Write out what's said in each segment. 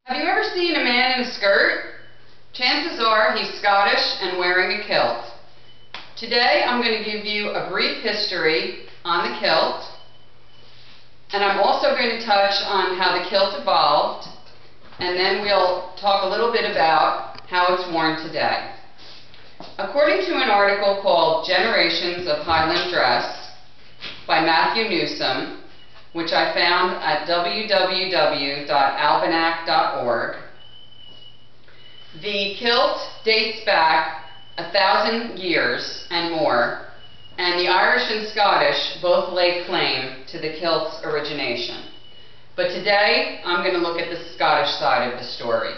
Have you ever seen a man in a skirt? Chances are he's Scottish and wearing a kilt. Today I'm going to give you a brief history on the kilt, and I'm also going to touch on how the kilt evolved, and then we'll talk a little bit about how it's worn today. According to an article called Generations of Highland Dress by Matthew Newsom, which I found at www.almanac.org, the kilt dates back 1,000 years and more, and the Irish and Scottish both lay claim to the kilt's origination. But today, I'm going to look at the Scottish side of the story.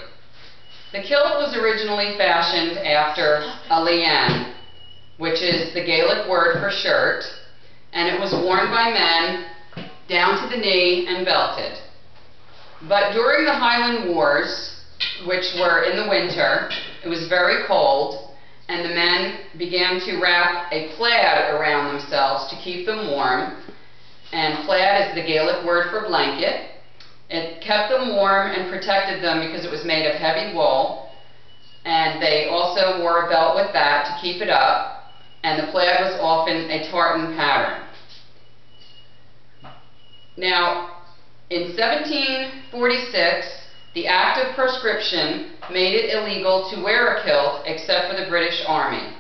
The kilt was originally fashioned after a lean, which is the Gaelic word for shirt, and it was worn by men down to the knee and belted. But during the Highland Wars, which were in the winter, it was very cold, and the men began to wrap a plaid around themselves to keep them warm. And plaid is the Gaelic word for blanket. It kept them warm and protected them because it was made of heavy wool, and they also wore a belt with that to keep it up, and the plaid was often a tartan pattern. Now, in 1746, the Act of Proscription made it illegal to wear a kilt except for the British Army.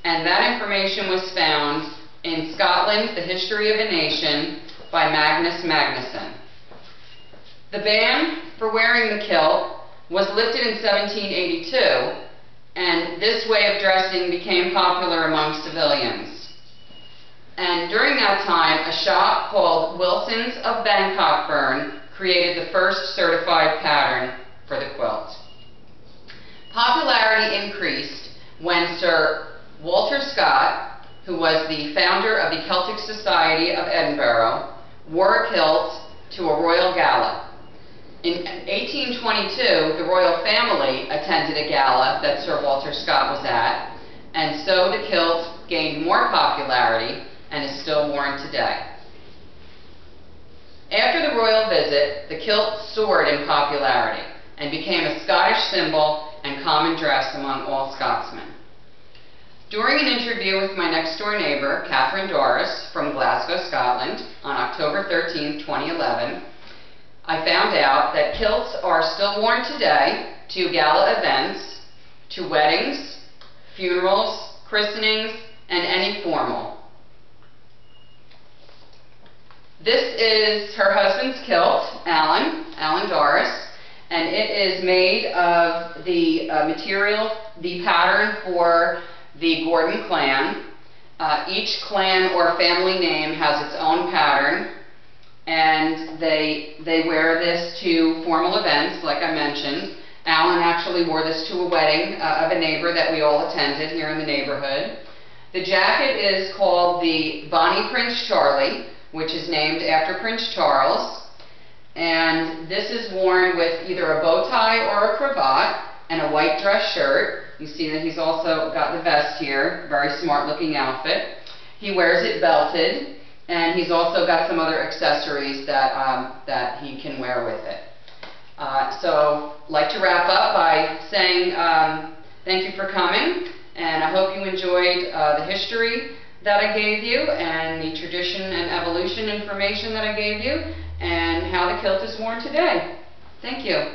And that information was found in Scotland, The History of a Nation by Magnus Magnusson. The ban for wearing the kilt was lifted in 1782, and this way of dressing became popular among civilians. And during that time, a shop called Wilson's of Bancockburn created the first certified pattern for the quilt. Popularity increased when Sir Walter Scott, who was the founder of the Celtic Society of Edinburgh, wore a kilt to a royal gala. In 1822, the royal family attended a gala that Sir Walter Scott was at, and so the kilt gained more popularity and is still worn today. After the royal visit, the kilt soared in popularity and became a Scottish symbol and common dress among all Scotsmen. During an interview with my next-door neighbor, Catherine Doris, from Glasgow, Scotland, on October 13, 2011, I found out that kilts are still worn today to gala events, to weddings, funerals, christenings, and any formal. This is her husband's kilt, Alan Doris, and it is made of the material, the pattern for the Gordon clan. Each clan or family name has its own pattern, and they wear this to formal events, like I mentioned. Alan actually wore this to a wedding of a neighbor that we all attended here in the neighborhood. The jacket is called the Bonnie Prince Charlie, which is named after Prince Charles, and this is worn with either a bow tie or a cravat and a white dress shirt. You see that he's also got the vest here, very smart looking outfit. He wears it belted, and he's also got some other accessories that he can wear with it. So I'd like to wrap up by saying thank you for coming, and I hope you enjoyed the history that I gave you, and the tradition and evolution information that I gave you, and how the kilt is worn today. Thank you.